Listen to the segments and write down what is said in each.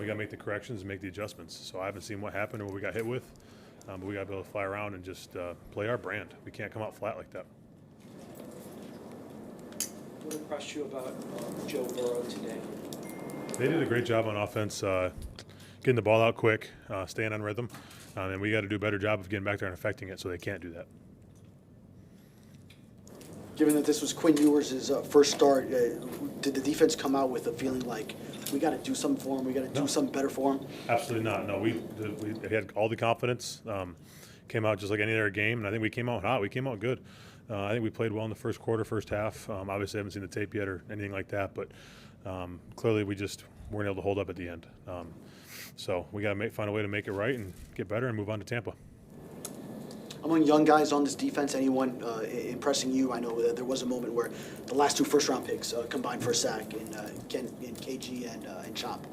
we got to make the corrections and make the adjustments. So I haven't seen what happened or what we got hit with, but we got to be able to fly around and just play our brand. We can't come out flat like that. What impressed you about Joe Burrow today? They did a great job on offense, getting the ball out quick, staying on rhythm, and we got to do a better job of getting back there and affecting it, so they can't do that. Given that this was Quinn Ewers' first start, did the defense come out with a feeling like we got to do something for him, we got to do something better for him? Absolutely not. No, we had all the confidence, came out just like any other game, and I think we came out hot. We came out good. I think we played well in the first quarter, first half. Obviously, I haven't seen the tape yet or anything like that, but clearly we just weren't able to hold up at the end. So we got to find a way to make it right and get better and move on to Tampa. Among young guys on this defense, anyone impressing you? I know that there was a moment where the last two first-round picks combined for a sack in KG and Chop.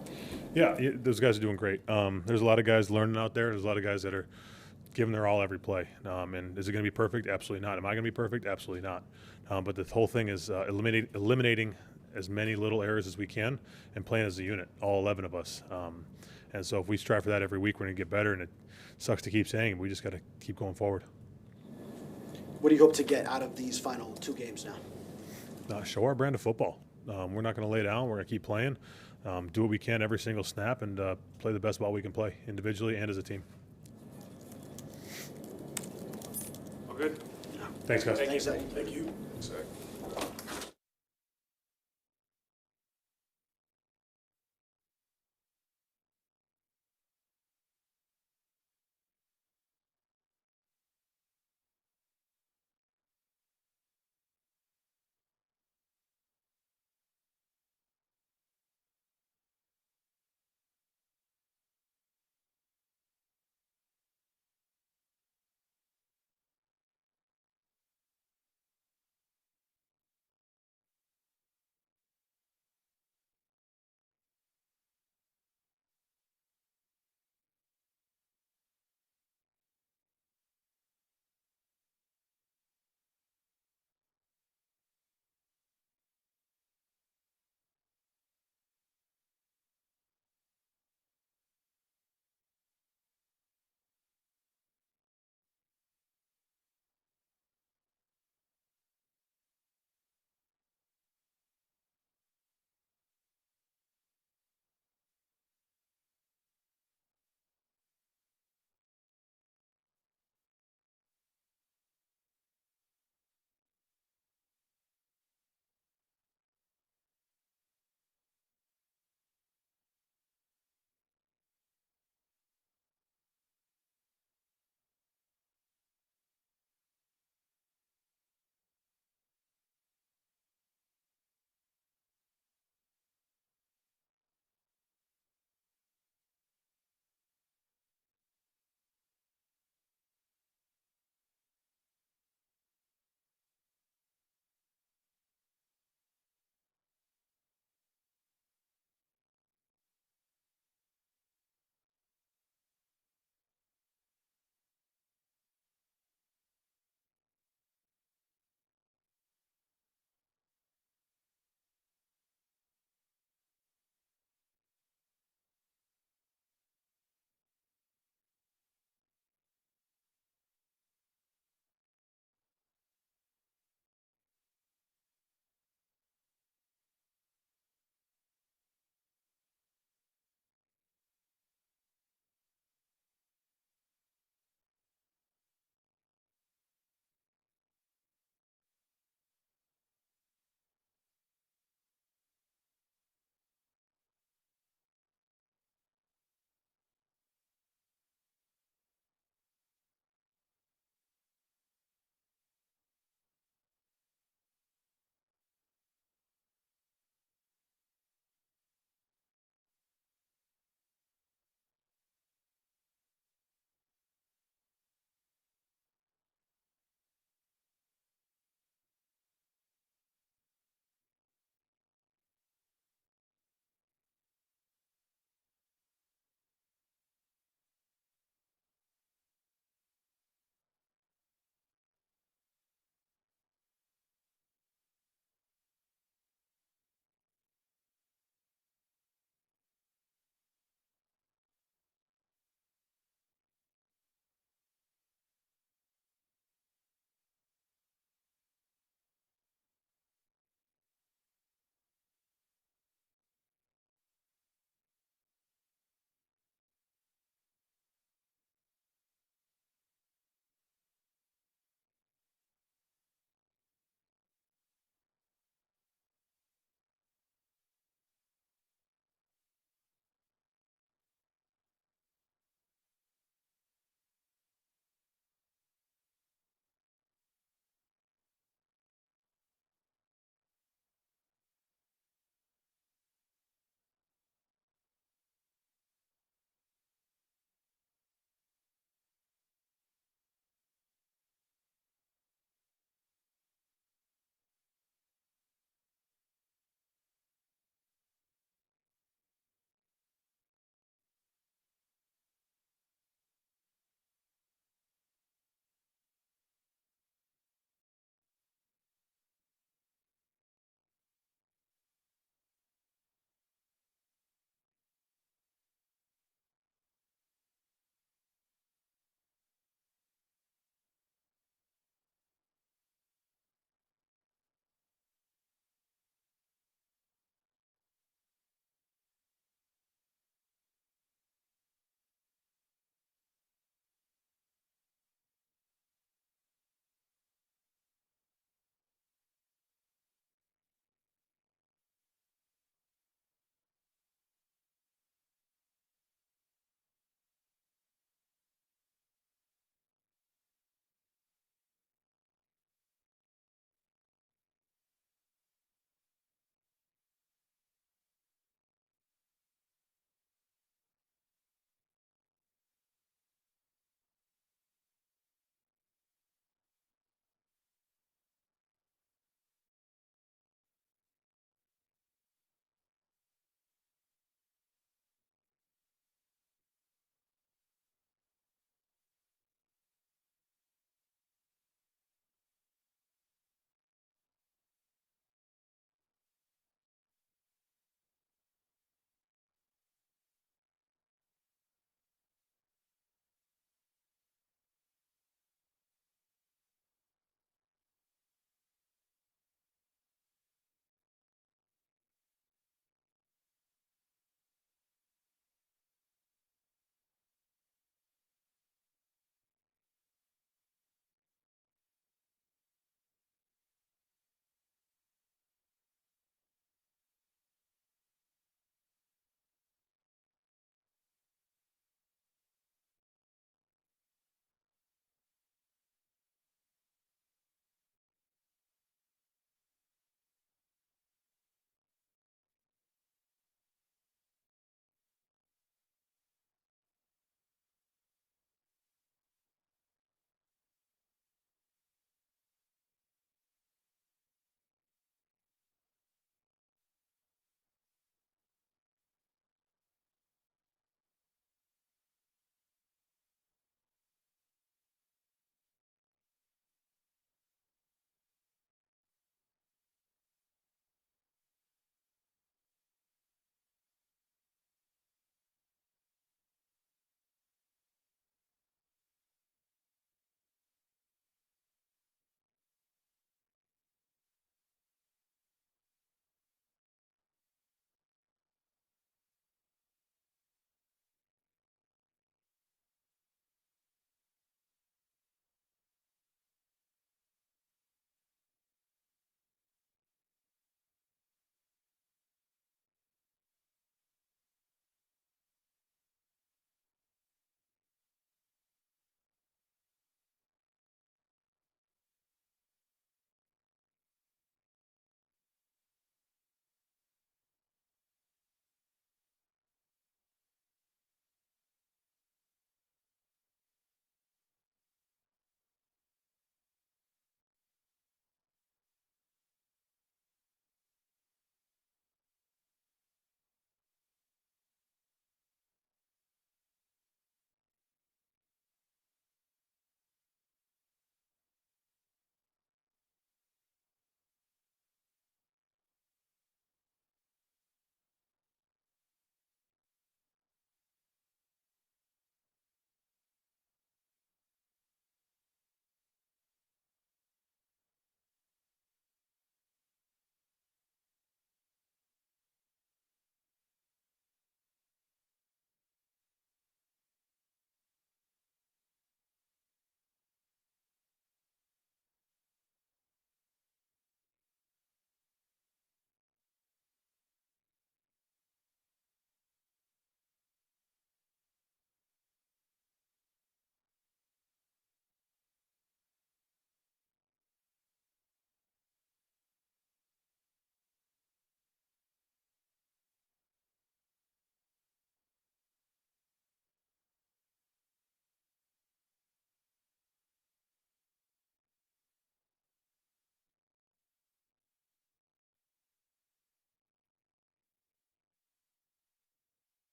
Yeah, those guys are doing great. There's a lot of guys learning out there. There's a lot of guys that are giving their all every play. And is it going to be perfect? Absolutely not. Am I going to be perfect? Absolutely not. But the whole thing is eliminating as many little errors as we can and playing as a unit, all 11 of us. And so if we strive for that every week, we're going to get better. And it sucks to keep saying it. We just got to keep going forward. What do you hope to get out of these final two games now? Show our brand of football. We're not going to lay down. We're going to keep playing, do what we can every single snap, and play the best ball we can play individually and as a team. All good. Thanks, guys. Thanks, Zach. Thank you. Thanks, Zach.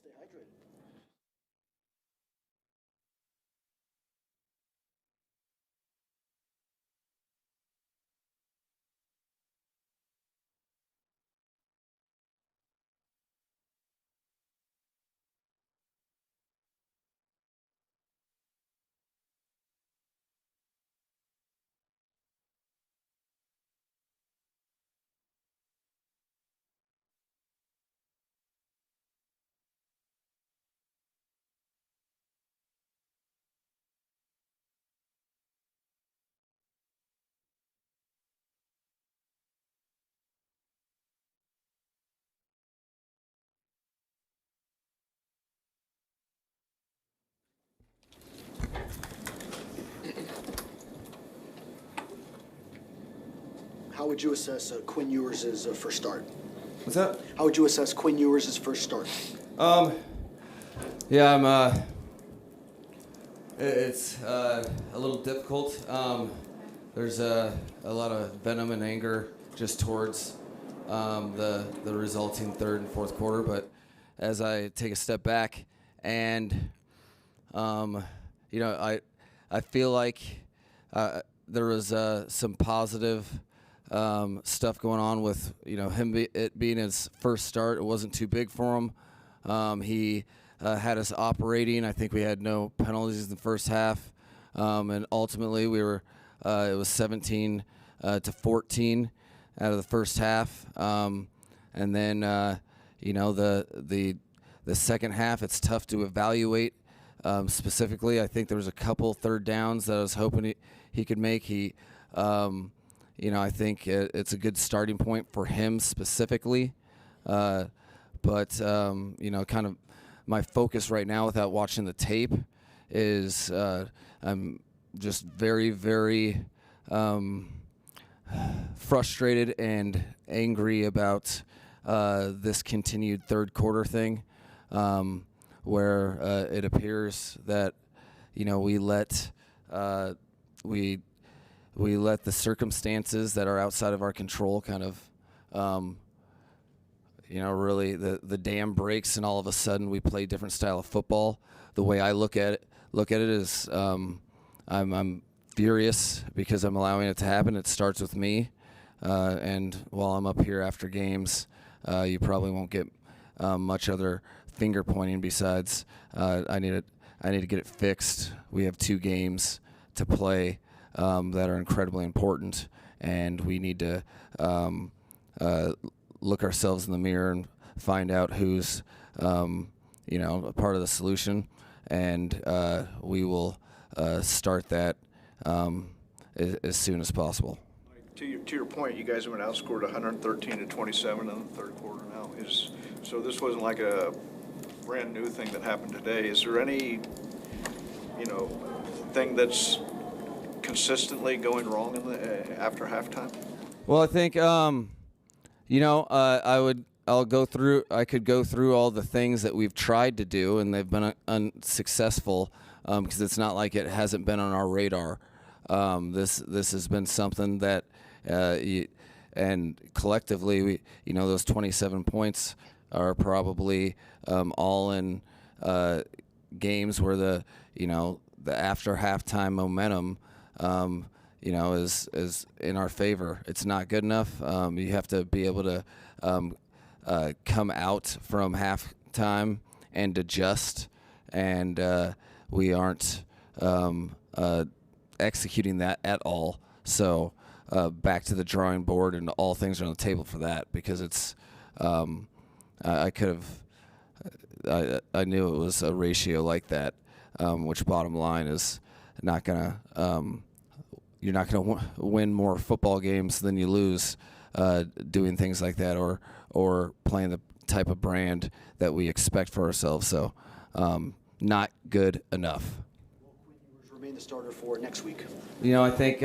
Stay hydrated. How would you assess Quinn Ewers' first start? What's that? How would you assess Quinn Ewers' first start? Yeah, it's a little difficult. There's a lot of venom and anger just towards the resulting third and fourth quarter. But as I take a step back and, I feel like there was some positive stuff going on with him it being his first start. It wasn't too big for him. He had us operating. I think we had no penalties in the first half, and ultimately we were it was 17 to 14 out of the first half, and then the second half it's tough to evaluate specifically. I think there was a couple third downs that I was hoping he could make. I think it's a good starting point for him specifically. But kind of my focus right now without watching the tape is I'm just very, very frustrated and angry about this continued third quarter thing, where it appears that, we let the circumstances that are outside of our control kind of, really the dam breaks and all of a sudden we play a different style of football. The way I look at it is I'm furious because I'm allowing it to happen. It starts with me, and while I'm up here after games, you probably won't get much other finger pointing besides I need to get it fixed. We have 2 games to play that are incredibly important, and we need to look ourselves in the mirror and find out who's a part of the solution, and we will start that as soon as possible. To your point, you guys have been outscored 113 to 27 in the third quarter now. So this wasn't like a brand new thing that happened today. Is there any thing that's consistently going wrong in the after halftime? Well, I think I could go through all the things that we've tried to do and they've been unsuccessful, because it's not like it hasn't been on our radar. This has been something that and collectively we those 27 points are probably all in games where the after halftime momentum is in our favor. It's not good enough. You have to be able to come out from halftime and adjust, and we aren't executing that at all. So back to the drawing board, and all things are on the table for that, because it's I knew it was a ratio like that, which bottom line is not gonna you're not going to win more football games than you lose doing things like that, or playing the type of brand that we expect for ourselves. So not good enough. Will Quinn Ewers remain the starter for next week? I think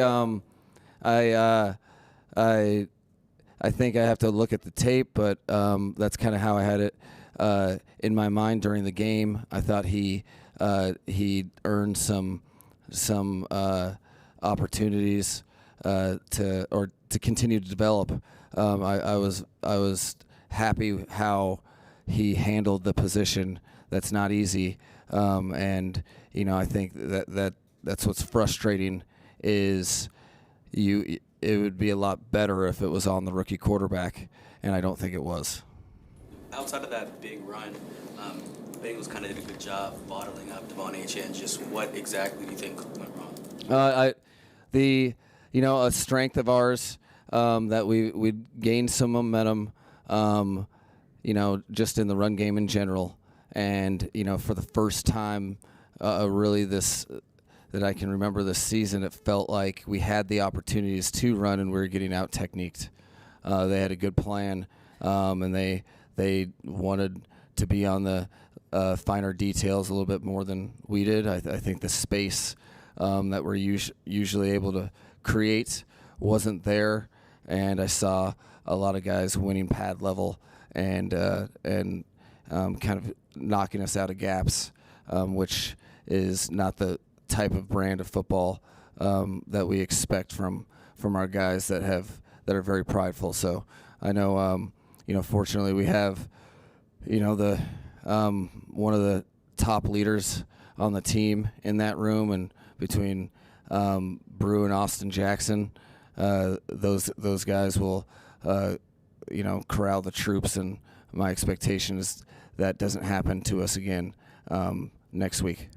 I think I have to look at the tape, but that's kind of how I had it in my mind during the game. I thought he earned some opportunities to continue to develop. I was happy how he handled the position that's not easy. And I think that's what's frustrating is it would be a lot better if it was on the rookie quarterback, and I don't think it was. Outside of that big run, Bengals kind of did a good job bottling up Devon Achane. Just what exactly do you think went wrong? A strength of ours that we gained some momentum, just in the run game in general, and for the first time, really that I can remember this season, it felt like we had the opportunities to run and we were getting out techniqued. They had a good plan, and they wanted to be on the finer details a little bit more than we did. I think the space that we're usually able to create wasn't there, and I saw a lot of guys winning pad level and kind of knocking us out of gaps, which is not the type of brand of football that we expect from our guys that are very prideful. So I know, fortunately we have, the one of the top leaders on the team in that room, and between Brew and Austin Jackson, those guys will, corral the troops, and my expectation is that doesn't happen to us again next week.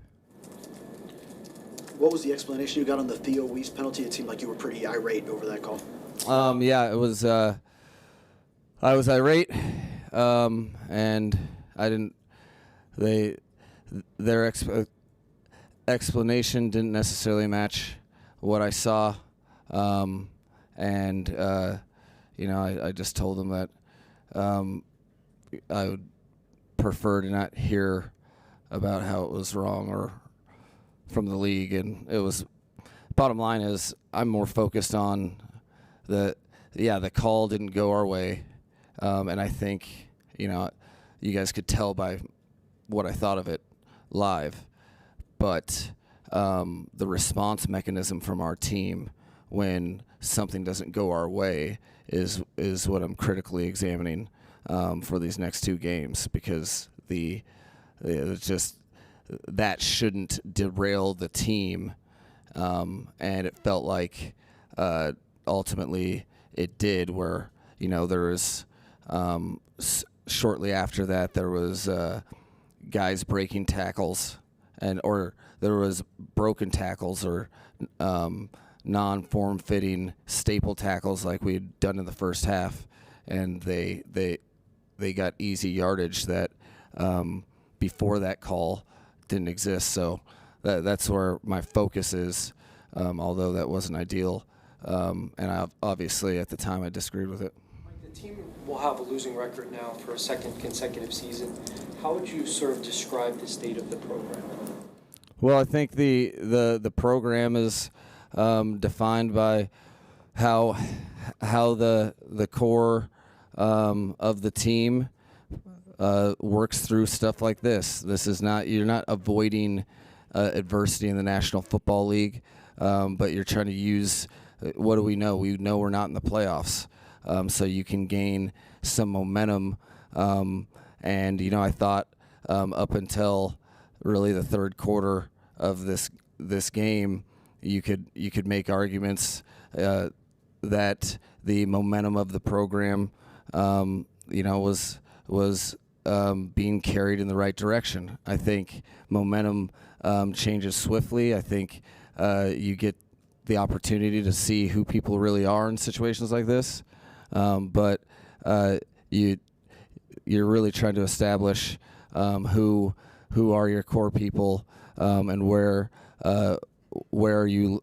What was the explanation you got on the Theo Weiss penalty? It seemed like you were pretty irate over that call. Yeah, it was. I was irate, and I didn't. Their explanation didn't necessarily match what I saw, and I just told them that I would prefer to not hear about how it was wrong or from the league, and it was. Bottom line is, I'm more focused on the call didn't go our way, and I think you guys could tell by what I thought of it live, but the response mechanism from our team when something doesn't go our way is what I'm critically examining for these next two games, because that shouldn't derail the team, and it felt like ultimately it did, where there was shortly after that there was guys breaking tackles, or there was broken tackles or non-form fitting staple tackles like we'd done in the first half, and they got easy yardage that before that call didn't exist. So that's where my focus is, although that wasn't ideal, and I obviously at the time I disagreed with it. The team will have a losing record now for a second consecutive season. How would you sort of describe the state of the program? Well, I think the program is defined by how the core of the team works through stuff like this. You're not avoiding adversity in the National Football League, but you're trying to use. What do we know? We know we're not in the playoffs, so you can gain some momentum. And I thought up until really the third quarter of this game, you could make arguments that the momentum of the program, was being carried in the right direction. I think momentum changes swiftly. I think you get the opportunity to see who people really are in situations like this, but you're really trying to establish who are your core people, and where are you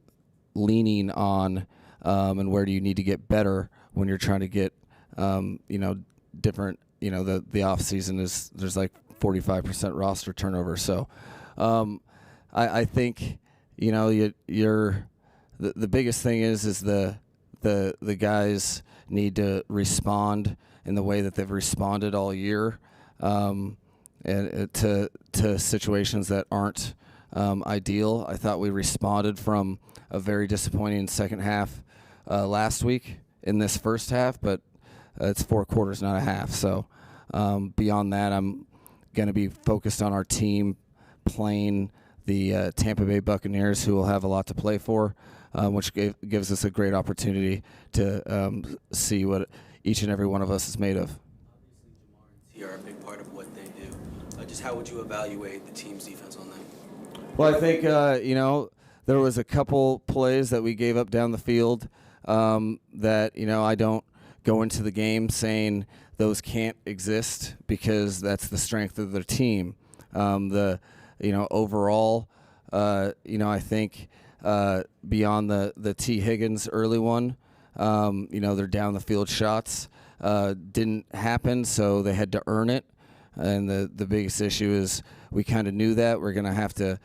leaning on, and where do you need to get better when you're trying to get different. The off season there's like 45% roster turnover. So I think you're the biggest thing is the guys need to respond in the way that they've responded all year, and to situations that aren't ideal. I thought we responded from a very disappointing second half last week in this first half, but it's 4 quarters, not a half. So beyond that, I'm going to be focused on our team playing the Tampa Bay Buccaneers, who will have a lot to play for, which gives us a great opportunity to see what each and every one of us is made of. Obviously, Jamar and T are a big part of what they do. Just how would you evaluate the team's defense on them? Well, I think, there was a couple plays that we gave up down the field that, I don't go into the game saying those can't exist because that's the strength of their team. Overall, I think beyond the T. Higgins early one, their down the field shots didn't happen, so they had to earn it. And the biggest issue is we kind of knew that we're going to have to,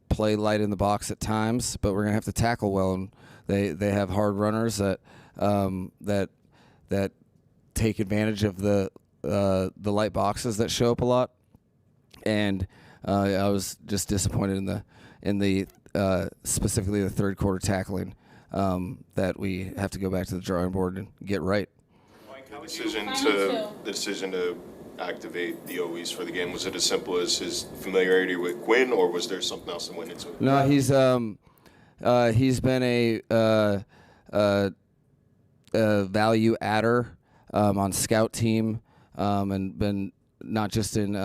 play light in the box at times, but we're going to have to tackle well. And they have hard runners that take advantage of the light boxes that show up a lot. And I was just disappointed in the specifically the third quarter tackling that we have to go back to the drawing board and get right. The decision to activate the OEs for the game, was it as simple as his familiarity with Quinn, or was there something else that went into it? No, he's been a value adder on scout team and been not just in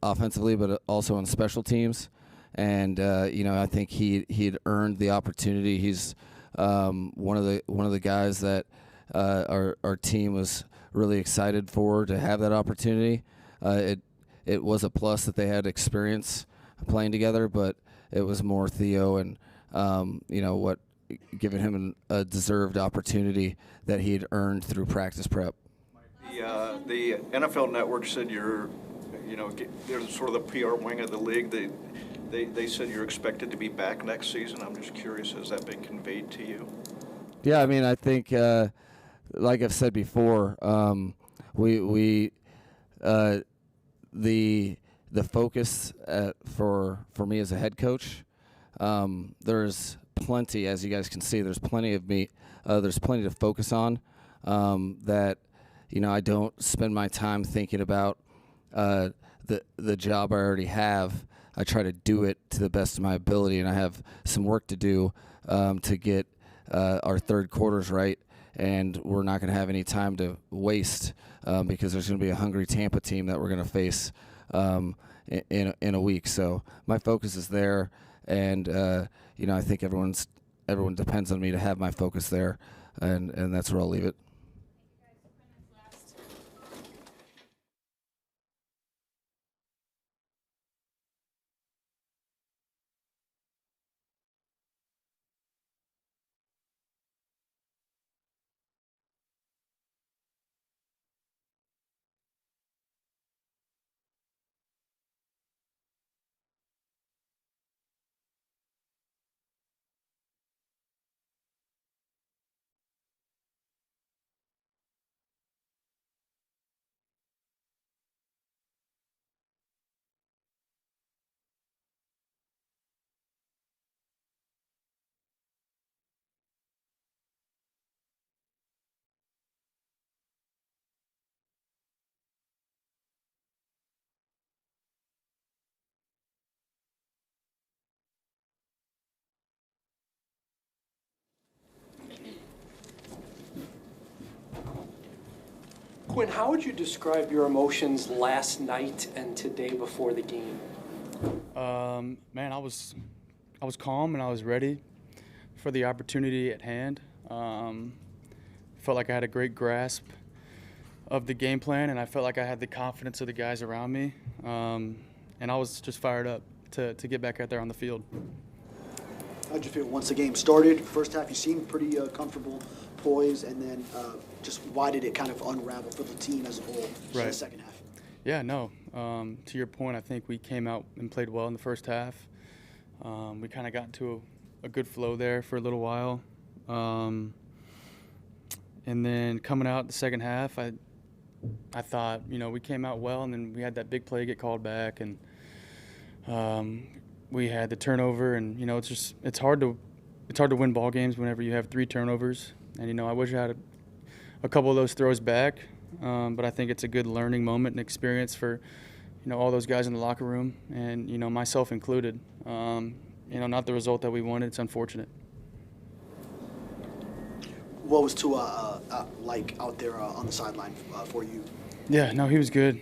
offensively but also on special teams, and I think he'd earned the opportunity. He's one of the guys that our team was really excited for to have that opportunity. It was a plus that they had experience playing together, but it was more Theo and giving him a deserved opportunity that he'd earned through practice prep. The NFL Network said they're sort of the PR wing of the league. They said you're expected to be back next season. I'm just curious, has that been conveyed to you? Yeah, I mean, I think, like I've said before, the focus for me as a head coach, there's plenty, as you guys can see, there's plenty of me. There's plenty to focus on that. I don't spend my time thinking about the job I already have. I try to do it to the best of my ability, and I have some work to do to get our third quarters right. And we're not going to have any time to waste because there's going to be a hungry Tampa team that we're going to face in a week. So my focus is there, and I think everyone depends on me to have my focus there, and that's where I'll leave it. Quinn, how would you describe your emotions last night and today before the game? Man, I was calm and I was ready for the opportunity at hand. Felt like I had a great grasp of the game plan, and I felt like I had the confidence of the guys around me. And I was just fired up to get back out there on the field. How'd you feel once the game started? First half, you seemed pretty comfortable, poised, and then just why did it kind of unravel for the team as a whole in the second half? Yeah, no. To your point, I think we came out and played well in the first half. We kind of got into a good flow there for a little while. And then coming out the second half, I thought, we came out well, and then we had that big play get called back, and we had the turnover, and it's hard to win ball games whenever you have 3 turnovers. And I wish I had a couple of those throws back. but I think it's a good learning moment and experience for, all those guys in the locker room and, myself included. Not the result that we wanted. It's unfortunate. What was Tua like out there on the sideline for you? Yeah, no, he was good.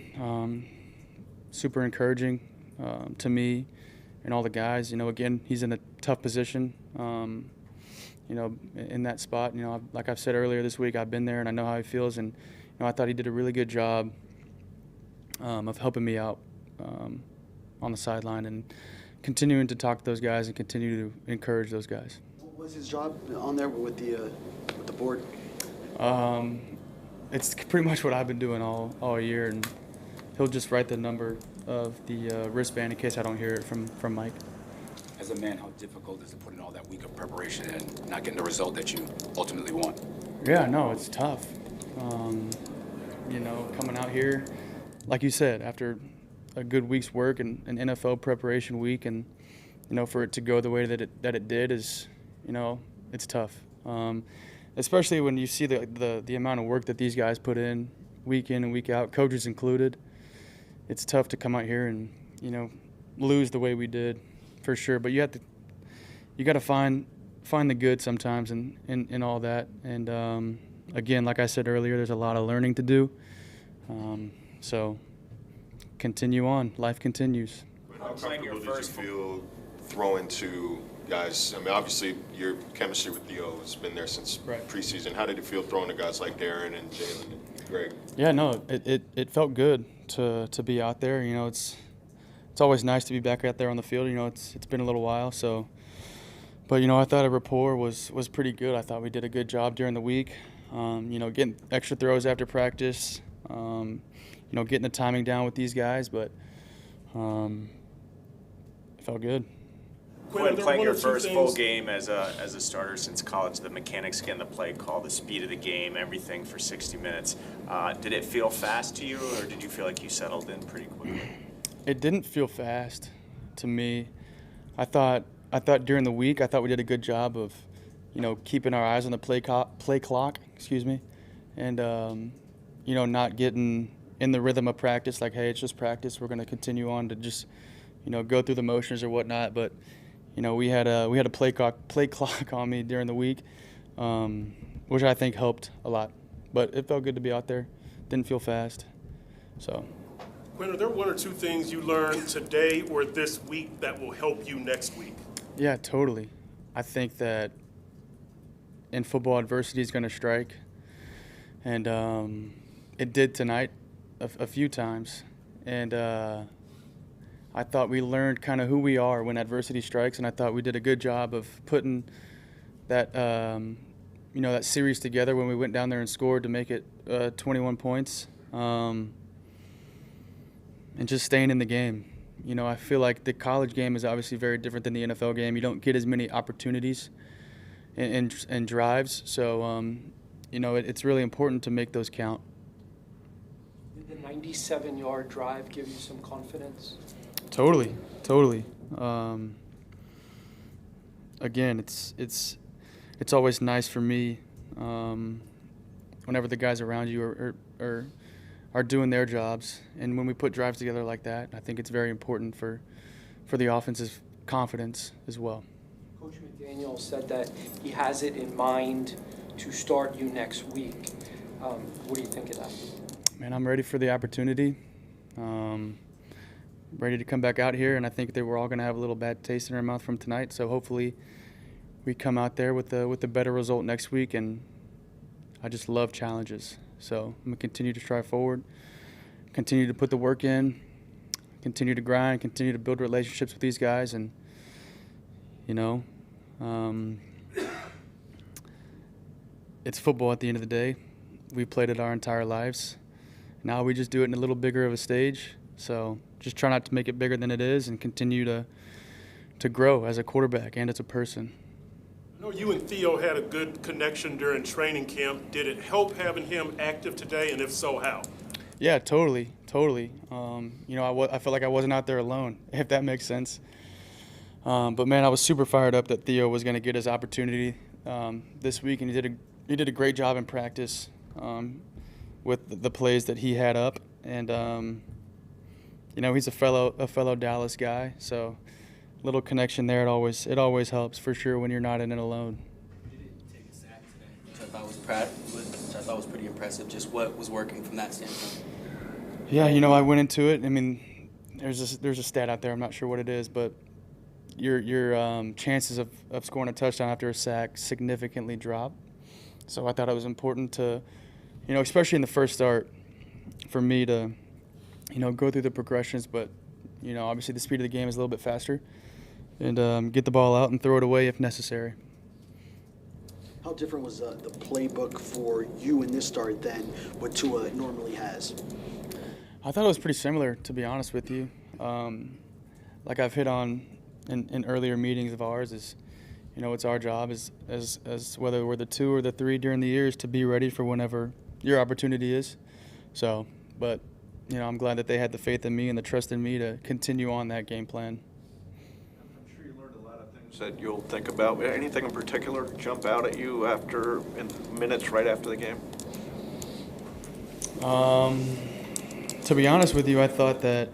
Super encouraging to me and all the guys. Again, he's in a tough position, in that spot. Like I've said earlier this week, I've been there and I know how he feels. And, I thought he did a really good job of helping me out on the sideline and continuing to talk to those guys and continue to encourage those guys. What was his job on there with the board? It's pretty much what I've been doing all year, and he'll just write the number of the wristband in case I don't hear it from Mike. As a man, how difficult is it putting all that week of preparation and not getting the result that you ultimately want? Yeah, no, it's tough. Coming out here, like you said, after a good week's work and an NFL preparation week, and for it to go the way that it did is, it's tough. Especially when you see the amount of work that these guys put in and week out, coaches included. It's tough to come out here and lose the way we did, for sure. But you got to find the good sometimes in all that. And again, like I said earlier, there's a lot of learning to do. So continue on. Life continues. How comfortable did you feel throwing to guys? I mean, obviously your chemistry with Theo has been there since preseason. How did it feel throwing to guys like Darren and Jalen and Greg? Yeah, no, it felt good to be out there. It's always nice to be back out there on the field. It's been a little while, so. But I thought our rapport was pretty good. I thought we did a good job during the week. Getting extra throws after practice. Getting the timing down with these guys, but it felt good. Quinn, playing your first full game as a starter since college, the mechanics, getting the play call, the speed of the game, everything for 60 minutes. Did it feel fast to you, or did you feel like you settled in pretty quickly? It didn't feel fast to me. I thought during the week, I thought we did a good job of, keeping our eyes on the play clock, and not getting in the rhythm of practice. Like, hey, it's just practice. We're going to continue on to just, go through the motions or whatnot. But we had a play clock on me during the week, which I think helped a lot. But it felt good to be out there. Didn't feel fast. So. Quinn, are there one or two things you learned today or this week that will help you next week? Yeah, totally. I think that in football, adversity is going to strike. And it did tonight a few times. And I thought we learned kind of who we are when adversity strikes, and I thought we did a good job of putting that that series together when we went down there and scored to make it 21 points, and just staying in the game. I feel like the college game is obviously very different than the NFL game. You don't get as many opportunities and drives, so it's really important to make those count. Did the 97-yard drive give you some confidence? Totally. Again, it's always nice for me whenever the guys around you are doing their jobs, and when we put drives together like that, I think it's very important for the offense's confidence as well. Coach McDaniel said that he has it in mind to start you next week. What do you think of that? Man, I'm ready for the opportunity. Ready to come back out here, and I think that we're all going to have a little bad taste in our mouth from tonight. So hopefully, we come out there with a better result next week. And I just love challenges, so I'm going to continue to strive forward, continue to put the work in, continue to grind, continue to build relationships with these guys, and it's football at the end of the day. We played it our entire lives. Now we just do it in a little bigger of a stage. So just try not to make it bigger than it is and continue to grow as a quarterback and as a person. I know you and Theo had a good connection during training camp. Did it help having him active today, and if so, how? Yeah, totally. I felt like I wasn't out there alone, if that makes sense. But, man, I was super fired up that Theo was going to get his opportunity this week, and he did a great job in practice. with the plays that he had up, and you know, he's a fellow Dallas guy, so little connection there. It always helps for sure when you're not in it alone. You didn't take a sack today, which I thought was pretty impressive. Just what was working from that standpoint? Yeah, you know, I went into it. I mean, there's a stat out there. I'm not sure what it is, but your chances of scoring a touchdown after a sack significantly drop. So I thought it was important to, you know, especially in the first start, for me to, you know, go through the progressions. But, you know, obviously the speed of the game is a little bit faster, and get the ball out and throw it away if necessary. How different was the playbook for you in this start than what Tua normally has? I thought it was pretty similar, to be honest with you. Like I've hit on in earlier meetings of ours, is, you know, it's our job as whether we're the 2 or the 3 during the years to be ready for whenever your opportunity is. So, but, you know, I'm glad that they had the faith in me and the trust in me to continue on that game plan. I'm sure you learned a lot of things that you'll think about. Anything in particular jump out at you in minutes right after the game? To be honest with you, I thought that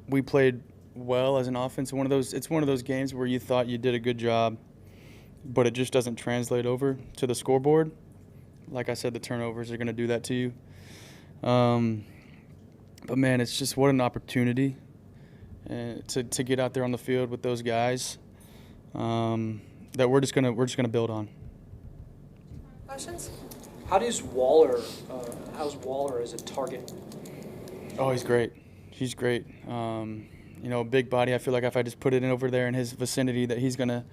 we played well as an offense. It's one of those games where you thought you did a good job, but it just doesn't translate over to the scoreboard. Like I said, the turnovers are going to do that to you. But man, it's just what an opportunity to get out there on the field with those guys that we're just gonna build on. Questions? How's Waller as a target? Oh, he's great. He's great. You know, big body. I feel like if I just put it in over there in his vicinity, that he's gonna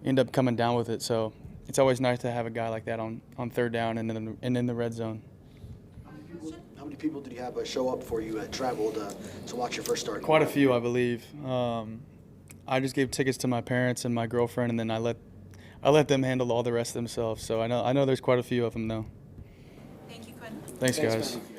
end up coming down with it. So it's always nice to have a guy like that on third down and in the red zone. How many people did you have show up for you traveled to watch your first start? Quite a few, I believe. I just gave tickets to my parents and my girlfriend, and then I let them handle all the rest themselves. So I know there's quite a few of them though. Thank you, Quinn. Thanks, guys. Thanks, man.